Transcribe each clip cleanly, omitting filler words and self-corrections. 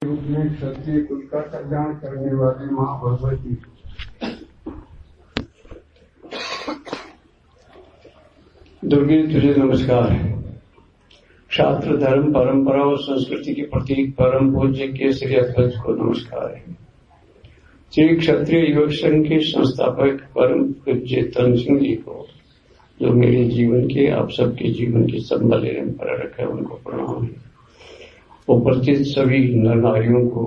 रूप में क्षत्रिय कुल का कल्याण करने वाली मां भगवती। दुर्गे तुझे नमस्कार है। शास्त्र धर्म परंपरा और संस्कृति के प्रतीक परम पूज्य केसरी अध्वज को नमस्कार है। श्री क्षत्रिय युवक संघ के संस्थापक परम पूज्य तन सिंह जी को, जो मेरे जीवन के आप सबके जीवन के संबल एवं पर रखे, उनको प्रणाम है। उपस्थित सभी नर नारियों को,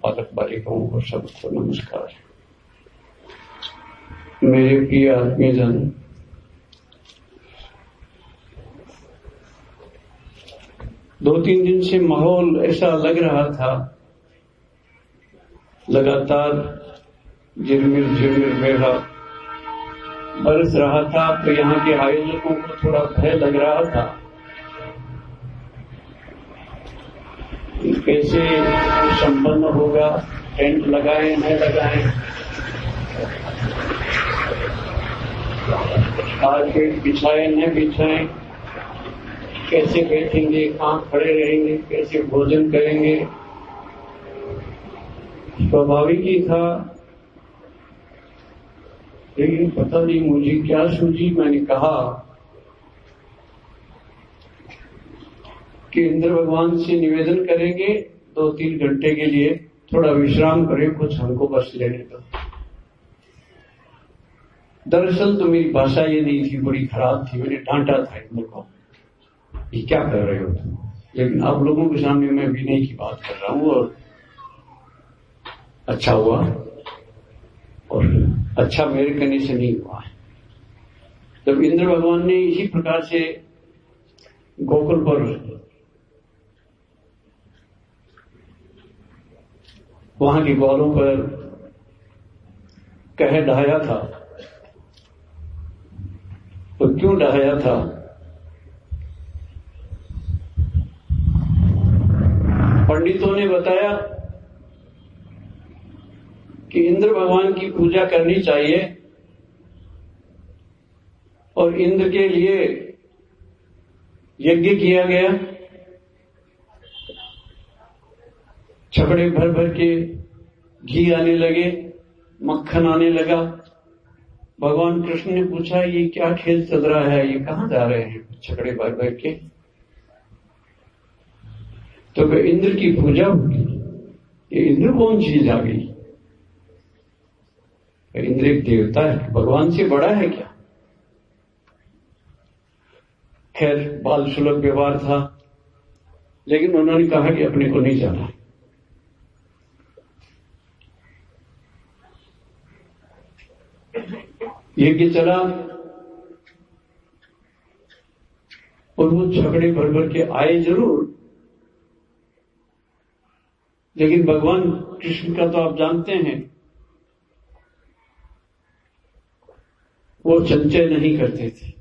बालक बालिकाओं को, सबको नमस्कार है। मेरे प्रिय आत्मीय जन, दो तीन दिन से माहौल ऐसा लग रहा था, लगातार झिरमिर मेघा बरस रहा था, तो यहाँ के आयोजकों को थोड़ा भय लग रहा था कैसे संपन्न होगा, टेंट लगाए न लगाए, कारपेट बिछाए न बिछाए, कैसे बैठेंगे, कहाँ खड़े रहेंगे, कैसे भोजन करेंगे। स्वाभाविक ही था, लेकिन पता नहीं मुझे क्या सूझी। मैंने कहा कि इंद्र भगवान से निवेदन करेंगे 2-3 घंटे के लिए थोड़ा विश्राम करें, कुछ हमको बस लेने दो। दरअसल तो मेरी भाषा ये नहीं थी, बड़ी खराब थी। मैंने डांटा था इंद्र को, ये क्या कर रहे हो तुम। लेकिन आप लोगों के सामने मैं विनय की बात कर रहा हूं, और अच्छा हुआ, और अच्छा मेरे कहने से नहीं हुआ। जब इंद्र भगवान ने इसी प्रकार से गोकुल पर, वहां के ग्वालों पर कह ढहाया था, तो क्यों ढहाया था? पंडितों ने बताया कि इंद्र भगवान की पूजा करनी चाहिए, और इंद्र के लिए यज्ञ किया गया। छकड़े भर भर के घी आने लगे, मक्खन आने लगा। भगवान कृष्ण ने पूछा, ये क्या खेल चल रहा है, ये कहां जा रहे हैं छकड़े भर भर के? तो इंद्र की पूजा होगी। ये इंद्र कौन चीज आ गई? इंद्र एक देवता है, भगवान से बड़ा है क्या? खैर, बाल सुलभ व्यवहार था, लेकिन उन्होंने कहा कि अपने को नहीं जाना। यज्ञ चला, और वो झगड़े भर भर के आए जरूर, लेकिन भगवान कृष्ण का तो आप जानते हैं, वो संचय नहीं करते थे,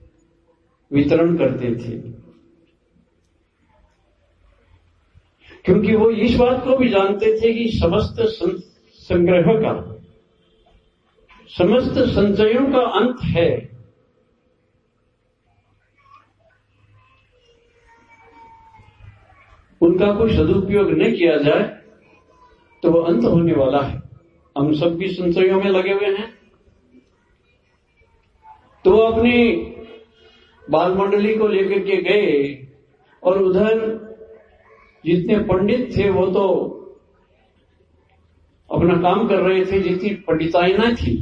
वितरण करते थे। क्योंकि वो इस बात को भी जानते थे कि समस्त संग्रह का, समस्त संचयों का अंत है। उनका कोई सदुपयोग न किया जाए तो वो अंत होने वाला है। हम सब भी संचयों में लगे हुए हैं। तो वो अपनी बाल मंडली को लेकर के गए, और उधर जितने पंडित थे वो तो अपना काम कर रहे थे। जितनी पंडिताइना थी,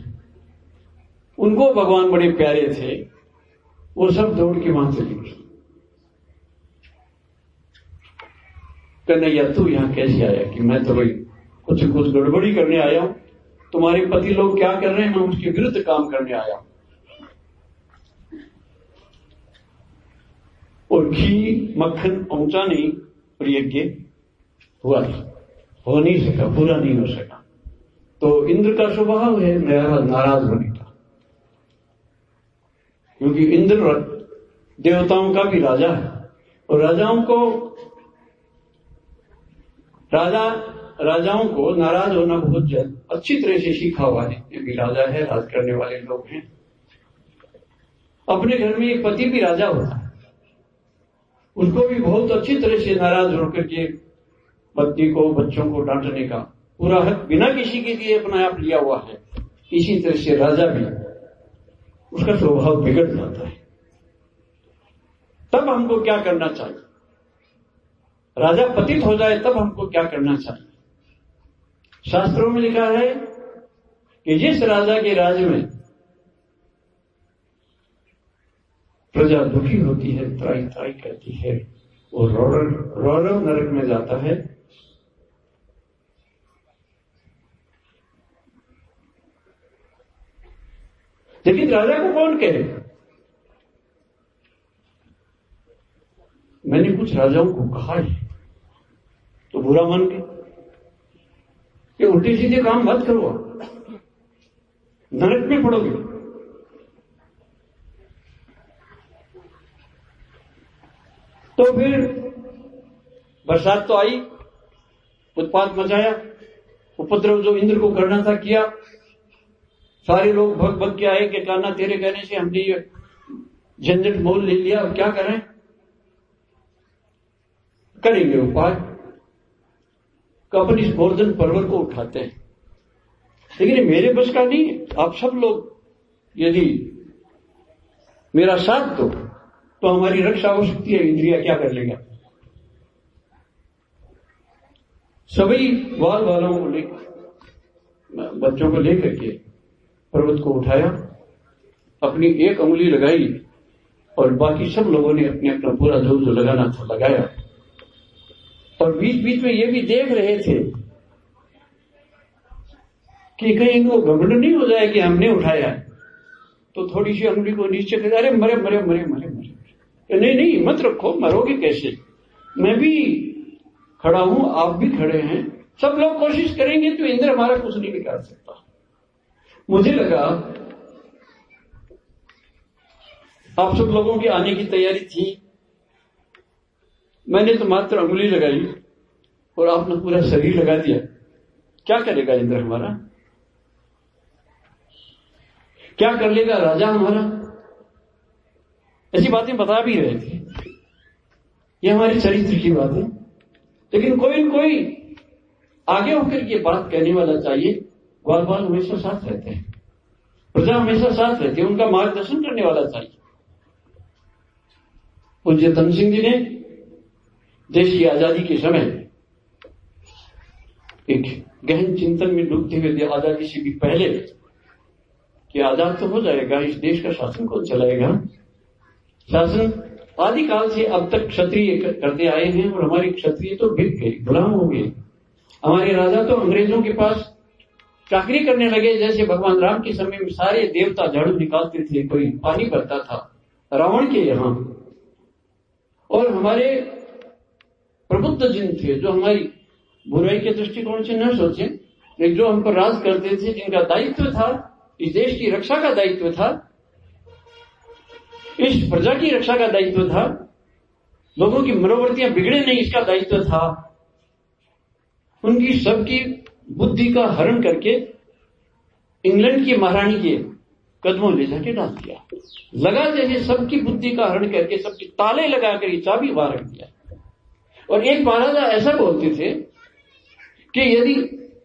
उनको भगवान बड़े प्यारे थे, वो सब दौड़ के वहां चली गई। कन्हैया, तू यहां कैसे आया? कि मैं तो भाई कुछ गड़बड़ी करने आया हूं, तुम्हारे पति लोग क्या कर रहे हैं, मैं उसके विरुद्ध काम करने आया हूं। और घी मक्खन पहुंचा नहीं, और यज्ञ हुआ नहीं, हो नहीं सका, पूरा नहीं हो सका। तो इंद्र का स्वभाव है नाराज होने का, क्योंकि इंद्र देवताओं का भी राजा है, और राजाओं को नाराज होना बहुत अच्छी तरह से सीखा हुआ है। ये भी राजा है, राज करने वाले लोग हैं। अपने घर में एक पति भी राजा होता है, उनको भी बहुत अच्छी तरह से नाराज होकर के पत्नी को, बच्चों को डांटने का पूरा हक बिना किसी के लिए अपना आप लिया हुआ है। इसी तरह से राजा भी, उसका स्वभाव बिगड़ जाता है। तब हमको क्या करना चाहिए? राजा पतित हो जाए तब हमको क्या करना चाहिए? शास्त्रों में लिखा है कि जिस राजा के राज्य में प्रजा दुखी होती है, त्राई त्राई करती है, वो रौरव नरक में जाता है। लेकिन राजा को कौन कहे? मैंने कुछ राजाओं को कहा है तो बुरा मान के कि उल्टे सीधे काम मत करो, नरक में पड़ोगे। तो फिर बरसात तो आई, उत्पात मचाया, उपद्रव जो इंद्र को करना था किया। सारे लोग भग भग के आए कि कान्हा तेरे कहने से हमने ये झंझट मोल ले लिया, अब क्या करें? करेंगे उपाय। कपन इस गोवर्धन पर्वत को उठाते हैं, लेकिन ये मेरे बस का नहीं है। आप सब लोग यदि मेरा साथ दो तो हमारी रक्षा हो सकती है। इंद्रिया क्या कर लेगा? सभी बाल वालों को लेकर, बच्चों को लेकर के पर्वत को उठाया, अपनी एक उंगली लगाई और बाकी सब लोगों ने अपने अपना पूरा जो लगाना था लगाया। और बीच बीच में ये भी देख रहे थे कि कहीं इनको घमंड नहीं हो जाए कि हमने उठाया, तो थोड़ी सी उंगली को नीचे कर, अरे मरे मरे मरे मरे मरे, नहीं नहीं मत रखो, मरोगे कैसे? मैं भी खड़ा हूं, आप भी खड़े हैं, सब लोग कोशिश करेंगे तो इंद्र हमारा कुछ नहीं बिगाड़ सकता। मुझे लगा आप सब लोगों के आने की तैयारी थी, मैंने तो मात्र उंगली लगाई और आपने पूरा शरीर लगा दिया। क्या करेगा इंद्र हमारा? क्या कर लेगा राजा हमारा? ऐसी बातें बता भी रहे थे। ये हमारे चरित्र की बात है। लेकिन कोई न कोई आगे होकर ये बात कहने वाला चाहिए। ग्वाल बाल हमेशा साथ रहते हैं, प्रजा हमेशा साथ रहती है, उनका मार्गदर्शन करने वाला चाहिए। पूज्य धन सिंह जी ने देश की आजादी के समय एक गहन चिंतन में डूबते हुए, आजादी से भी पहले, कि आजाद तो हो जाएगा, इस देश का शासन कौन चलाएगा? शासन आदिकाल से अब तक क्षत्रिय करते आए हैं और हमारे क्षत्रिय तो बिक गए, गुलाम हो गए। हमारे राजा तो अंग्रेजों के पास चाकरी करने लगे। जैसे भगवान राम के समय में सारे देवता झाड़ू निकालते थे, कोई पानी भरता था रावण के यहां, और हमारे प्रबुद्ध जिन थे जो हमारी बुराई के दृष्टिकोण से न सोचे, लेकिन जो हम पर राज करते थे, जिनका दायित्व था, इस देश की रक्षा का दायित्व था, इस प्रजा की रक्षा का दायित्व था, लोगों की मनोवृत्तियां बिगड़े नहीं इसका दायित्व था, उनकी सबकी बुद्धि का हरण करके इंग्लैंड की महारानी के कदमों ले जाके डाल दिया। लगा जैसे सबकी बुद्धि का हरण करके सबकी ताले लगाकर ये चाबी बाहर रख दिया। और एक महाराजा ऐसा बोलते थे कि यदि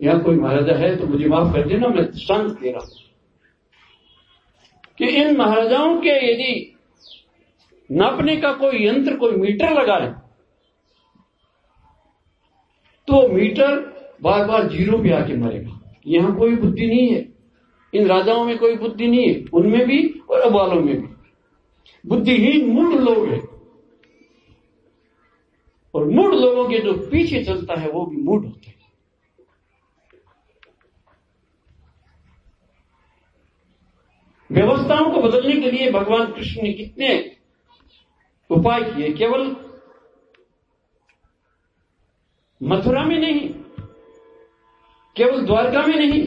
यहां कोई महाराजा है तो मुझे माफ कर देना, मैं दृष्टांत दे रहा हूं कि इन महाराजाओं के यदि नापने का कोई यंत्र, कोई मीटर लगाए तो मीटर बार बार जीरो पे आके मरेगा। यहां कोई बुद्धि नहीं है, इन राजाओं में कोई बुद्धि नहीं है, उनमें भी और अबालों में भी। बुद्धिहीन मूढ़ लोग हैं, और मूढ़ लोगों के जो पीछे चलता है वो भी मूढ़ होते हैं। व्यवस्थाओं को बदलने के लिए भगवान कृष्ण ने कितने उपाय किए। केवल मथुरा में नहीं, केवल द्वारका में नहीं,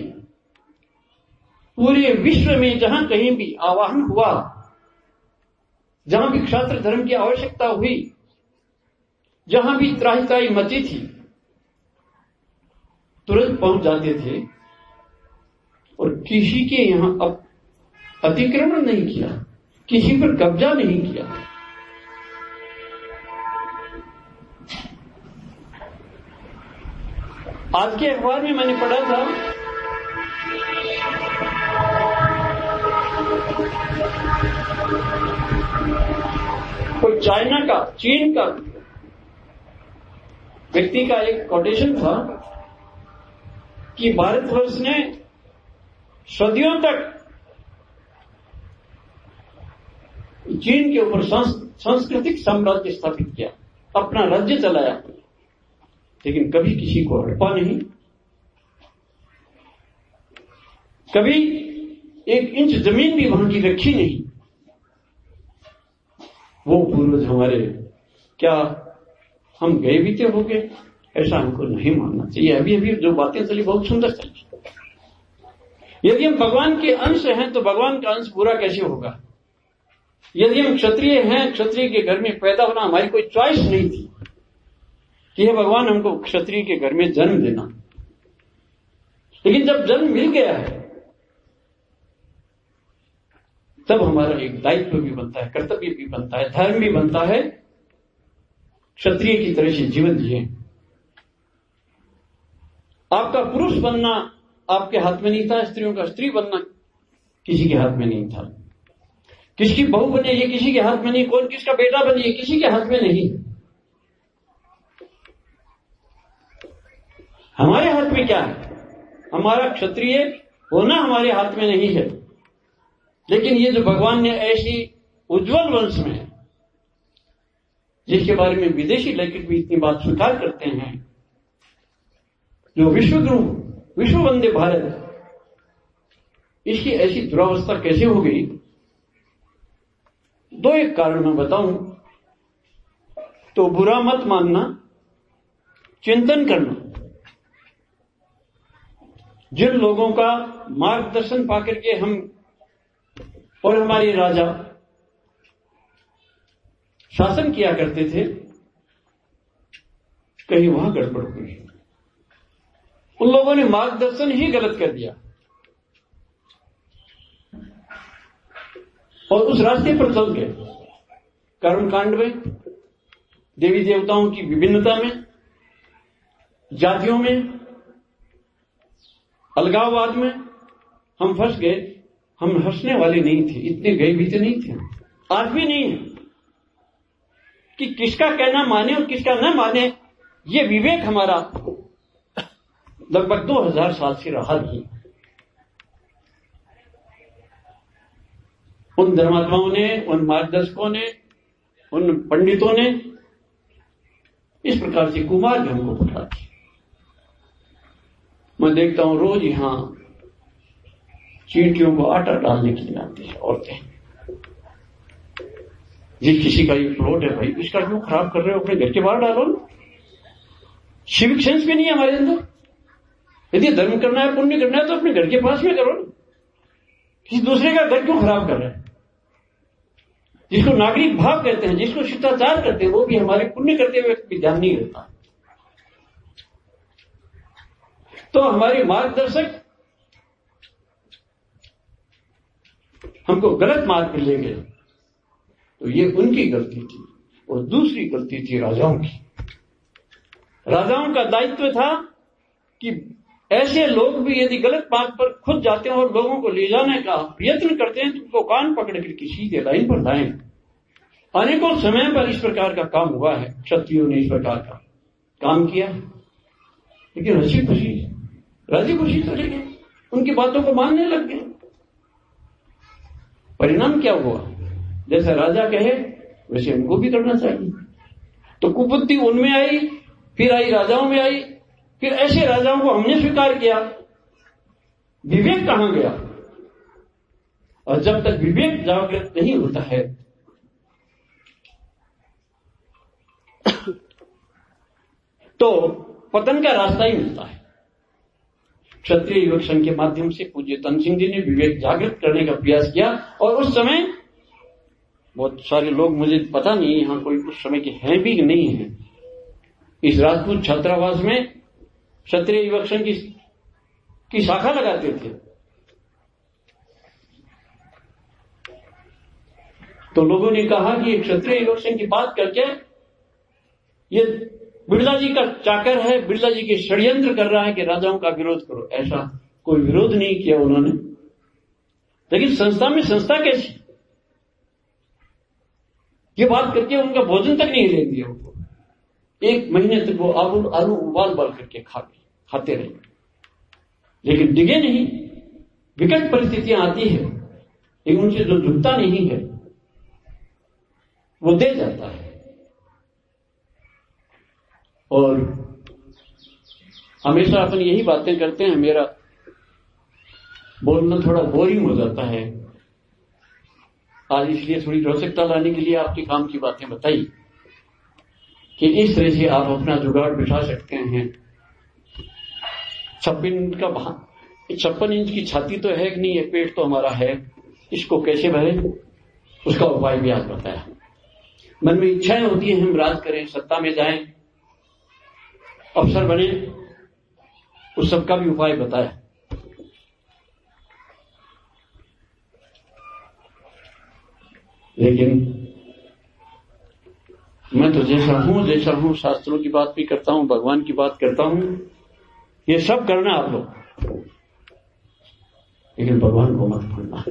पूरे विश्व में जहां कहीं भी आवाहन हुआ, जहां भी क्षात्र धर्म की आवश्यकता हुई, जहां भी त्राही त्राही मची थी, तुरंत पहुंच जाते थे और किसी के यहां अब अतिक्रमण नहीं किया, किसी पर कब्जा नहीं किया। आज के अखबार में मैंने पढ़ा था कोई चाइना का, चीन का व्यक्ति का एक कोटेशन था कि भारतवर्ष ने सदियों तक चीन के ऊपर सांस्कृतिक साम्राज्य स्थापित किया, अपना राज्य चलाया, लेकिन कभी किसी को हड़पा नहीं, कभी एक इंच जमीन भी वहां की रखी नहीं। वो पूर्वज हमारे, क्या हम गए बीते हो गए? ऐसा हमको नहीं मानना चाहिए। अभी अभी जो बातें चली बहुत सुंदर चली। यदि हम भगवान के अंश हैं तो भगवान का अंश पूरा कैसे होगा? यदि हम क्षत्रिय हैं, क्षत्रिय के घर में पैदा होना हमारी कोई चॉइस नहीं थी कि हे भगवान हमको क्षत्रिय के घर में जन्म देना, लेकिन जब जन्म मिल गया है तब हमारा एक दायित्व भी बनता है, कर्तव्य भी बनता है, धर्म भी बनता है, क्षत्रिय की तरह से जीवन जिए। आपका पुरुष बनना आपके हाथ में नहीं था, स्त्रियों का स्त्री बनना किसी के हाथ में नहीं था, किसकी बहू बने ये किसी के हाथ में नहीं, कौन किसका बेटा बने ये किसी के हाथ में नहीं। हमारे हाथ में क्या है? हमारा क्षत्रिय होना हमारे हाथ में नहीं है, लेकिन ये जो भगवान ने ऐसी उज्जवल वंश में, जिसके बारे में विदेशी लेखक भी इतनी बात स्वीकार करते हैं, जो विश्वगुरु, विश्व वंदे भारत, इसकी ऐसी दुरावस्था कैसे हो गई? दो एक कारण मैं बताऊं तो बुरा मत मानना, चिंतन करना। जिन लोगों का मार्गदर्शन पाकर के हम और हमारे राजा शासन किया करते थे, कहीं वहां गड़बड़ हुई। उन लोगों ने मार्गदर्शन ही गलत कर दिया और उस रास्ते पर चल गए। कर्मकांड में, देवी देवताओं की विभिन्नता में, जातियों में, अलगाववाद में हम फंस गए। हम हंसने वाले नहीं थे, इतने गए भी तो नहीं थे, आज भी नहीं है कि किसका कहना माने और किसका न माने। ये विवेक हमारा लगभग 2000 साल से रहा नहीं। उन धर्मात्माओं ने, उन मार्गदर्शकों ने, उन पंडितों ने इस प्रकार से कुमार्ग हमको पकड़ा दिया। मैं देखता हूं रोज यहां चींटियों को आटा डालने के लिए आती है औरतें। जिस किसी का ये प्लॉट है, भाई इसका क्यों खराब कर रहे हो? अपने घर के बाहर डालो ना। सिविक सेंस भी नहीं है हमारे अंदर। यदि धर्म करना है, पुण्य करना है तो अपने घर के पास में करो ना। किसी दूसरे का घर क्यों खराब कर रहे हैं? जिसको नागरिक भाव कहते हैं, जिसको शिष्टाचार करते हैं, वो भी हमारे पुण्य करते हुए भी ध्यान नहीं रहता। तो हमारे मार्गदर्शक हमको गलत मार्ग पर ले गए, तो ये उनकी गलती थी। और दूसरी गलती थी राजाओं की। राजाओं का दायित्व था कि ऐसे लोग भी यदि गलत मार्ग पर खुद जाते हैं और लोगों को ले जाने का प्रयत्न करते हैं तो उनको कान पकड़ कर सीधे लाइन पर लाएं। अनेकों समय पर इस प्रकार का काम हुआ है, क्षत्रियों ने इस प्रकार का काम किया, लेकिन हंसी खुशी, राजी खुशी चले गए, उनकी बातों को मानने लग गए। परिणाम क्या हुआ? जैसा राजा कहे वैसे उनको भी करना चाहिए। तो कुबुद्धि उनमें आई, फिर आई राजाओं में आई, फिर ऐसे राजाओं को हमने स्वीकार किया। विवेक कहां गया? और जब तक विवेक जागृत नहीं होता है तो पतन का रास्ता ही मिलता है। क्षत्रिय युवक संघ के माध्यम से पूज्य तन सिंह जी ने विवेक जागृत करने का प्रयास किया और उस समय बहुत सारे लोग, मुझे पता नहीं यहां कोई उस समय के हैं भी नहीं है, इस राजपूत छात्रावास में क्षत्रिय युवक संघ की शाखा लगाते थे। तो लोगों ने कहा कि क्षत्रिय युवक संघ की बात करके ये बिरला जी का चाकर है, बिरला जी के षड्यंत्र कर रहा है कि राजाओं का विरोध करो। ऐसा कोई विरोध नहीं किया उन्होंने। लेकिन संस्था में संस्था कैसी, ये बात करके उनका भोजन तक नहीं ले दिया उनको। 1 महीने तक वो आलू उबाल करके खाते रहे, लेकिन डिगे नहीं। विकट परिस्थितियां आती है, लेकिन उनसे जो झुकता नहीं है वो दे जाता है। और हमेशा अपन यही बातें करते हैं। मेरा बोलना थोड़ा बोरिंग हो जाता है आज, इसलिए थोड़ी रोचकता लाने के लिए आपके काम की बातें बताई कि इस तरह से आप अपना जुगाड़ बिठा सकते हैं। 56 इंच की छाती तो है कि नहीं है, पेट तो हमारा है, इसको कैसे भरे, उसका उपाय भी आज बताया। मन में इच्छाएं होती है हम राज करें, सत्ता में जाएं, अफसर बने, उस सबका भी उपाय बताया। लेकिन मैं तो जैसा हूं शास्त्रों की बात भी करता हूं, भगवान की बात करता हूं, ये सब करना आप लोग, लेकिन भगवान को मत भूलना।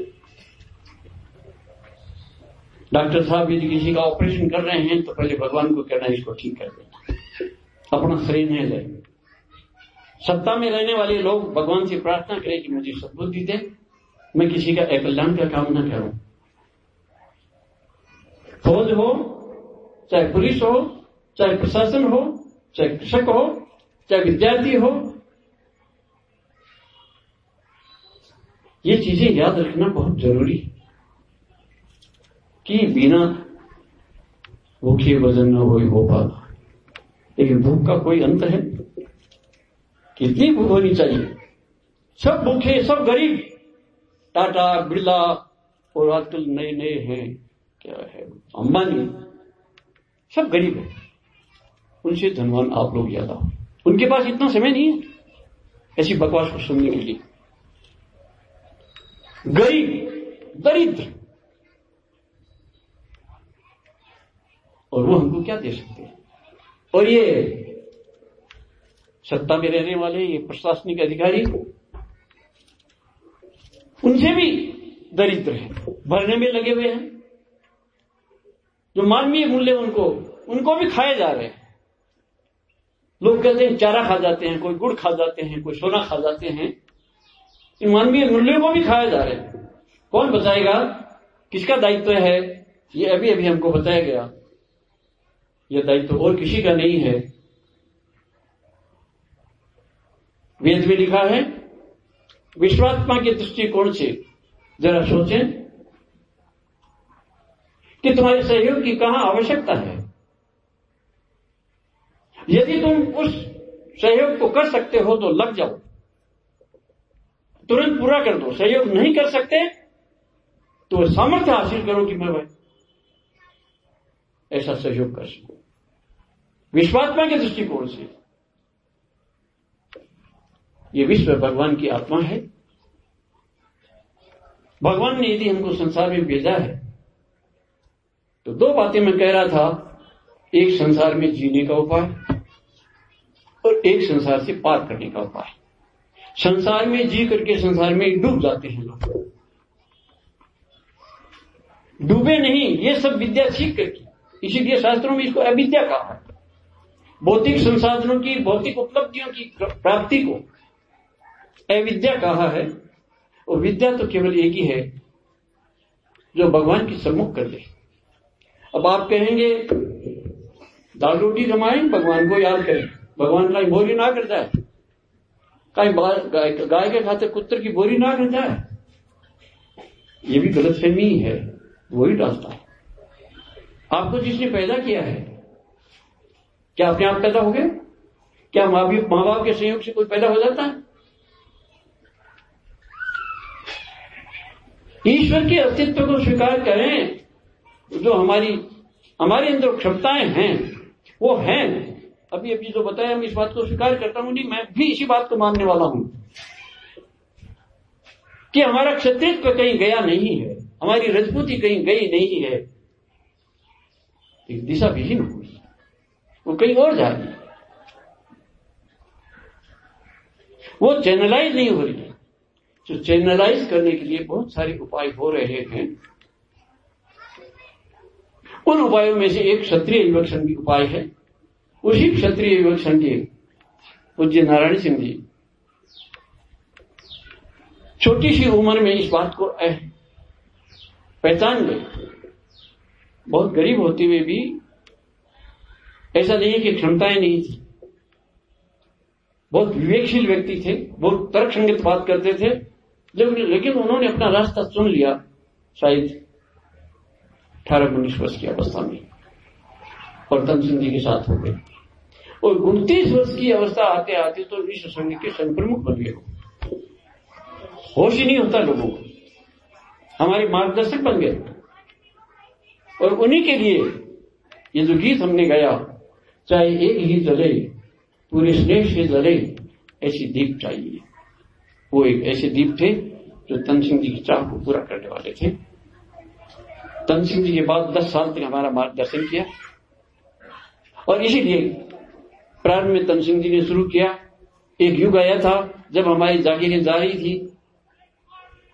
डॉक्टर साहब यदि किसी का ऑपरेशन कर रहे हैं तो पहले भगवान को कहना इसको ठीक कर देना, अपना शरीर नहीं ले। सत्ता में रहने वाले लोग भगवान से प्रार्थना करें कि मुझे सद्बुद्धि दे, मैं किसी का कल्याण का काम न करूं। फौज हो, चाहे पुलिस हो, चाहे प्रशासन हो, चाहे कृषक हो, चाहे विद्यार्थी हो, ये चीजें याद रखना बहुत जरूरी है कि बिना भूखे वजन न हो पाता। लेकिन भूख का कोई अंत है? कितनी भूख होनी चाहिए? सब भूखे, सब गरीब। टाटा, बिरला और आजकल नए हैं, क्या है, अंबानी, सब गरीब है। उनसे धनवान आप लोग ज्यादा हो। उनके पास इतना समय नहीं है ऐसी बकवास को सुनने के लिए। गरीब, दरिद्र, और वो हमको क्या दे सकते हैं? और ये सत्ता में रहने वाले ये प्रशासनिक अधिकारी, उनसे भी दरिद्र है, भरने में लगे हुए हैं। जो मानवीय मूल्य उनको भी खाए जा रहे हैं। लोग कहते हैं चारा खा जाते हैं, कोई गुड़ खा जाते हैं, कोई सोना खा जाते हैं। इन मानवीय मूल्यों को भी खाया जा रहे हैं। कौन बचाएगा? किसका दायित्व है? ये अभी हमको बताया गया। यह दायित्व और किसी का नहीं है। वेद में लिखा है, विश्वात्मा के दृष्टिकोण से जरा सोचें कि तुम्हारे सहयोग की कहां आवश्यकता है। यदि तुम उस सहयोग को कर सकते हो तो लग जाओ, तुरंत पूरा कर दो। सहयोग नहीं कर सकते तो सामर्थ्य हासिल करो कि मैं ऐसा सहयोग कर सकूं। विश्वात्मा के दृष्टिकोण से ये विश्व भगवान की आत्मा है। भगवान ने यदि हमको संसार में भेजा है तो 2 बातें मैं कह रहा था, एक संसार में जीने का उपाय और एक संसार से पार करने का उपाय। संसार में जी करके संसार में डूब जाते हैं लोग। डूबे नहीं, ये सब विद्या सीख करके, इसीलिए शास्त्रों में इसको अविद्या कहा है। भौतिक संसाधनों की, भौतिक उपलब्धियों की प्राप्ति को अविद्या कहा है। और विद्या तो केवल एक ही है जो भगवान की सम्मुख कर दे। अब आप कहेंगे दाल रोटी जमाएं, भगवान को याद करें, भगवान का बोरी ना कर जाए, कहीं गाय के खाते कुत्तर की बोरी ना कर जाए, ये भी गलतफहमी है, वही रास्ता है। आपको जिसने पैदा किया है, क्या अपने आप पैदा हो गए? क्या माँ बाप के संयोग से कोई पैदा हो जाता है? ईश्वर के अस्तित्व को स्वीकार करें। जो हमारे अंदर क्षमताएं हैं वो हैं। अभी जो बताया, मैं इस बात को स्वीकार करता हूं, नहीं, मैं भी इसी बात को मानने वाला हूं कि हमारा क्षत्रित्व कहीं गया नहीं है, हमारी रजपूती कहीं गई नहीं है। दिशा विहीन हुई, वो कहीं और जा रही है। वो चैनलाइज नहीं हो रही है। तो चैनलाइज करने के लिए बहुत सारे उपाय हो रहे हैं। उन उपायों में से एक क्षत्रिय युवक संघ की उपाय है। उसी क्षत्रिय युवक संघ के पूज्य नारायण सिंह जी छोटी सी उम्र में इस बात को पहचान गए। बहुत गरीब होते हुए भी ऐसा नहीं है कि क्षमताएं नहीं थी। बहुत विवेकशील व्यक्ति थे, बहुत तर्कसंगत बात करते थे, लेकिन उन्होंने अपना रास्ता चुन लिया शायद 18-19 वर्ष की अवस्था में और तन सिंह जी के साथ हो गए। और 29 वर्ष की अवस्था आते आते तो विश्व संघ के संघ प्रमुख बन गए। होश ही नहीं होता लोगों को, हमारे मार्गदर्शक बन गए। और उन्हीं के लिए ये जो गीत हमने गाया, चाहे एक ही जले पूरे स्नेह से जले ऐसी दीप चाहिए, वो एक ऐसे दीप थे जो तन सिंह जी की चाह को पूरा करने वाले थे। तन सिंह जी के बाद 10 साल तक हमारा मार्गदर्शन किया और इसीलिए प्रारंभ में तन सिंह जी ने शुरू किया। एक युग आया था जब हमारी जागीरें जा रही थी,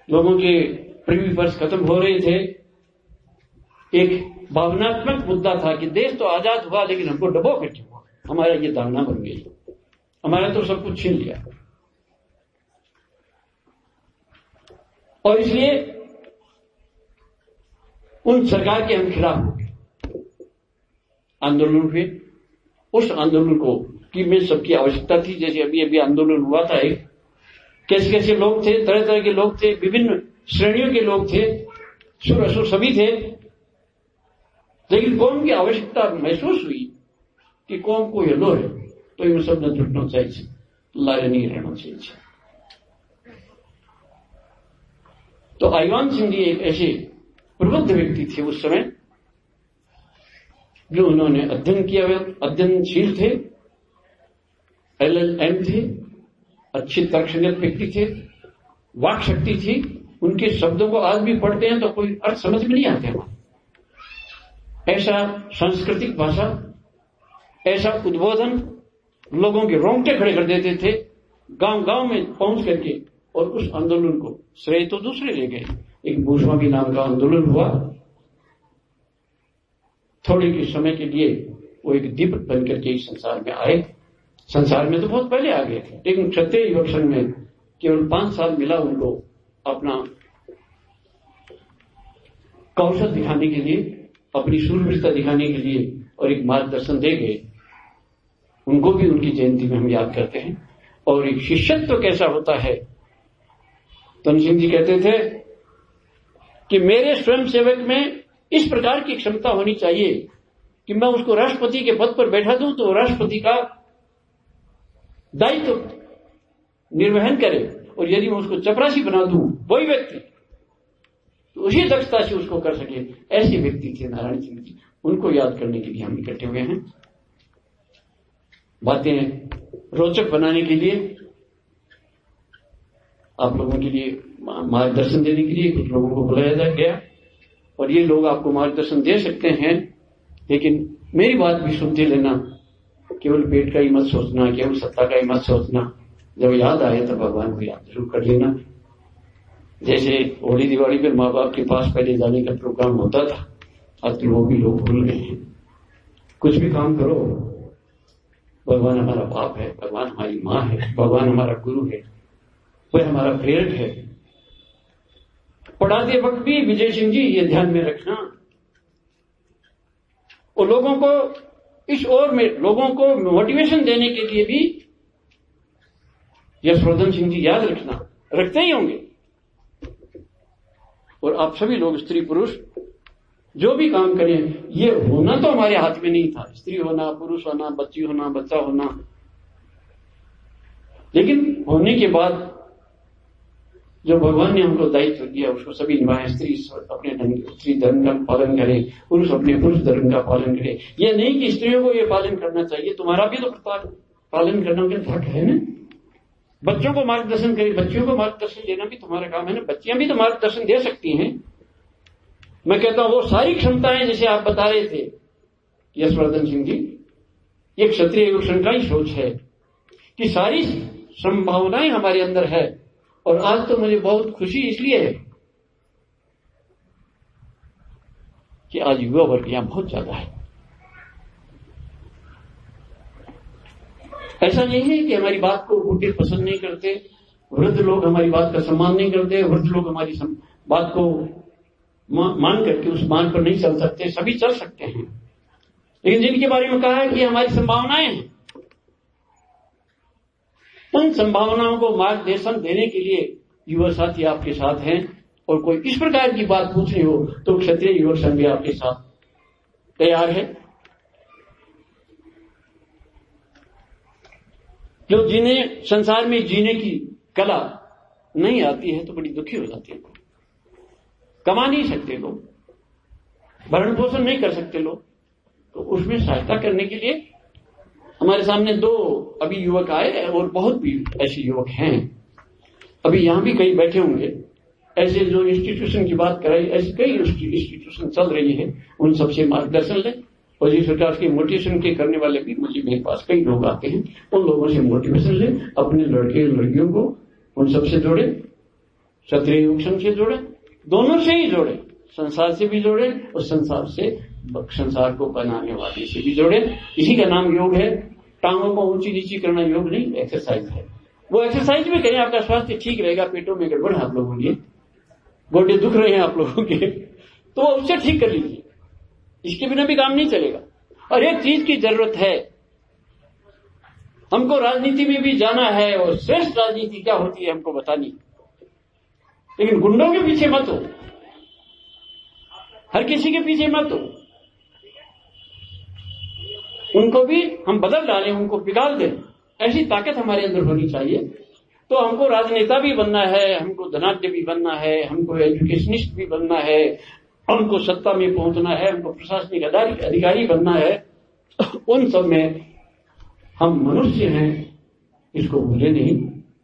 लोगों के प्रिवी पर्स खत्म हो रहे थे। एक भावनात्मक मुद्दा था कि देश तो आजाद हुआ लेकिन हमको डबो करके हुआ, हमारा ये धारणा बन गई, हमारा तो सब कुछ छीन लिया। और इसलिए उन सरकार के हम खिलाफ हो गए, आंदोलन हुए। उस आंदोलन को की में सबकी आवश्यकता थी। जैसे अभी अभी आंदोलन हुआ था, एक कैसे कैसे लोग थे, तरह तरह के लोग थे, विभिन्न श्रेणियों के लोग थे, सुर असुर सभी थे। लेकिन कौम की आवश्यकता महसूस हुई कि कौम को येलो है तो इन सब न जुटना चाहिए, लारे नहीं रहना चाहिए। तो आईवान सिंह जी एक ऐसे प्रबुद्ध व्यक्ति थे उस समय, जो उन्होंने अध्ययन किया हुआ, अध्ययनशील थे, LLM थे, अच्छे तर्कसंगत व्यक्ति थे, वाक शक्ति थी। उनके शब्दों को आज भी पढ़ते हैं तो कोई अर्थ समझ में नहीं आते हमारे। ऐसा सांस्कृतिक भाषा, ऐसा उद्बोधन लोगों के रोंगटे खड़े कर देते थे गांव गांव में पहुंच करके। और उस आंदोलन को श्रेय तो दूसरे ले गए। एक भूस्वामी नाम का आंदोलन हुआ, थोड़े के समय के लिए वो एक दीपक बन करके इस संसार में आए। संसार में तो बहुत पहले आ गए थे, लेकिन क्षत्रिय युवक संघ में केवल 5 साल मिला उनको अपना कौशल दिखाने के लिए, अपनी शूरवीरता दिखाने के लिए, और एक मार्गदर्शन दे गए। उनको भी उनकी जयंती में हम याद करते हैं। और एक शिष्यत्व कैसा होता है, तन सिंह जी कहते थे कि मेरे स्वयं सेवक में इस प्रकार की क्षमता होनी चाहिए कि मैं उसको राष्ट्रपति के पद पर बैठा दूं तो राष्ट्रपति का दायित्व निर्वहन करे, और यदि मैं उसको चपरासी बना दूं वही व्यक्ति तो उसी दक्षता से उसको कर सके। ऐसे व्यक्ति थे नारायण सिंह जी। उनको याद करने के लिए हम इकट्ठे हुए हैं, बातें रोचक बनाने के लिए, आप लोगों के लिए मार्गदर्शन देने के लिए कुछ लोगों को बुलाया गया। और ये लोग आपको मार्गदर्शन दे सकते हैं, लेकिन मेरी बात भी सुनते लेना। केवल पेट का ही मत सोचना, केवल सत्ता का ही मत सोचना। जब याद आए तो भगवान को याद जरूर कर लेना। जैसे होली दिवाली पर माँ बाप के पास पहले जाने का प्रोग्राम होता था, अब तो वो भी लोग भूल गए हैं। कुछ भी काम करो, भगवान हमारा बाप है, भगवान हमारी माँ है, भगवान हमारा गुरु है, वह हमारा प्रेरक है। पढ़ाते वक्त भी विजय सिंह जी ये ध्यान में रखना, और लोगों को इस ओर में लोगों को मोटिवेशन देने के लिए भी यशवर्धन सिंह जी याद रखना, रखते ही होंगे। और आप सभी लोग स्त्री पुरुष जो भी काम करें, ये होना तो हमारे हाथ में नहीं था, स्त्री होना, पुरुष होना, बच्ची होना, बच्चा होना, लेकिन होने के बाद जो भगवान ने हमको दायित्व दिया उसको सभी निभाएं। स्त्री अपने स्त्री धर्म का पालन करे, पुरुष अपने पुरुष धर्म का पालन करे। ये नहीं कि स्त्रियों को ये पालन करना चाहिए, तुम्हारा भी तो पालन करना उनका हक है ना। बच्चों को मार्गदर्शन करे, बच्चियों को मार्गदर्शन देना भी तुम्हारा काम है ना। बच्चियां भी तो मार्गदर्शन दे सकती हैं। मैं कहता हूं वो सारी क्षमताएं जैसे आप बता रहे थे यशवर्धन सिंह जी, ये क्षत्रिय युवक संघ का ही सोच है कि सारी संभावनाएं हमारे अंदर है। और आज तो मुझे बहुत खुशी इसलिए है कि आज युवा वर्ग यहां बहुत ज्यादा है। ऐसा नहीं है कि हमारी बात को बूढ़े पसंद नहीं करते, वृद्ध लोग हमारी बात का सम्मान नहीं करते, वृद्ध लोग हमारी बात को मान करके उस मार्ग पर नहीं चल सकते, सभी चल सकते हैं। लेकिन जिनके बारे में कहा है कि हमारी संभावनाएं हैं, उन संभावनाओं को मार्गदर्शन देने के लिए युवा साथी आपके साथ हैं। और कोई इस प्रकार की बात पूछनी हो तो क्षत्रिय युवक संघ भी आपके साथ तैयार है। जो जिन्हें संसार में जीने की कला नहीं आती है तो बड़ी दुखी हो जाते हैं। कमा नहीं सकते लोग, भरण पोषण नहीं कर सकते लोग, तो उसमें सहायता करने के लिए हमारे सामने 2 अभी युवक आए और बहुत भी ऐसे युवक हैं। अभी यहां भी कई बैठे होंगे, ऐसे जो इंस्टीट्यूशन की बात कराई, ऐसी कई इंस्टीट्यूशन चल रही है, उन सबसे मार्गदर्शन लें। और जिस प्रकार के मोटिवेशन के करने वाले भी मेरे पास कई लोग आते हैं, उन लोगों से मोटिवेशन लें, अपने लड़के लड़कियों को उन सबसे जोड़े, क्षत्रिय युवक संघ से जोड़े, दोनों से ही जोड़े, संसार से भी जोड़े और संसार को बनाने वाले से भी जोड़े। इसी का नाम योग है। टांगों को ऊंची नीची करना योग नहीं, एक्सरसाइज है। वो एक्सरसाइज में करें, आपका स्वास्थ्य ठीक रहेगा। पेटों में गड़बड़ है आप लोगों के, गोडे दुख रहे हैं आप लोगों के, तो उससे ठीक कर लीजिए। इसके बिना भी काम नहीं चलेगा। और एक चीज की जरूरत है, हमको राजनीति में भी जाना है और श्रेष्ठ राजनीति क्या होती है हमको बतानी, लेकिन गुंडों के पीछे मत हो, हर किसी के पीछे मत हो। उनको भी हम बदल डालें, उनको पिघाल दें, ऐसी ताकत हमारे अंदर होनी चाहिए। तो हमको राजनेता भी बनना है, हमको धनाढ्य भी बनना है, हमको एजुकेशनिस्ट भी बनना है, हमको सत्ता में पहुंचना है, हमको प्रशासनिक अधिकारी बनना है। उन सब में हम मनुष्य हैं, इसको भूले नहीं,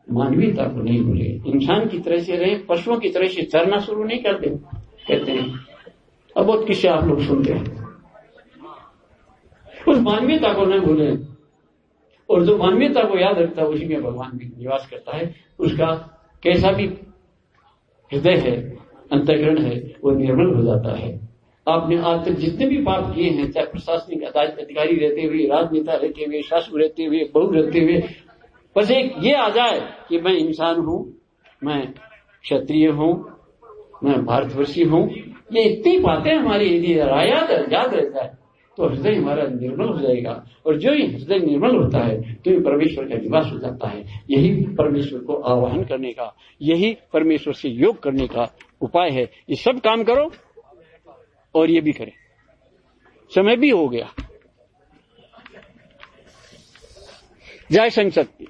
मानवीयता को नहीं भूले। इंसान की तरह से रहे, पशुओं की तरह से चरना शुरू नहीं कर दे, कहते हैं। अब बहुत किस्से आप लोग सुनते हैं। उस मानवीयता को न भूले, और जो मानवीयता को याद रखता है उसी में भगवान भी निवास करता है। उसका कैसा भी हृदय है, अंतःकरण है, वो निर्मल हो जाता है। आपने आज तक जितने भी पाप किए हैं, चाहे प्रशासनिक अधिकारी रहते हुए, राजनेता रहते हुए, शासक रहते हुए, बहू रहते हुए, बस एक ये आ जाए कि मैं इंसान हूं, मैं क्षत्रिय हूं, मैं भारतवर्षी हूं, ये इतनी बातें हमारी यदि याद रह जाए तो हृदय हमारा निर्मल हो जाएगा। और जो ही हृदय निर्मल होता है तो ये परमेश्वर का निवास हो जाता है। यही परमेश्वर को आवाहन करने का, यही परमेश्वर से योग करने का उपाय है। ये सब काम करो और ये भी करें। समय भी हो गया। जय संघ शक्ति।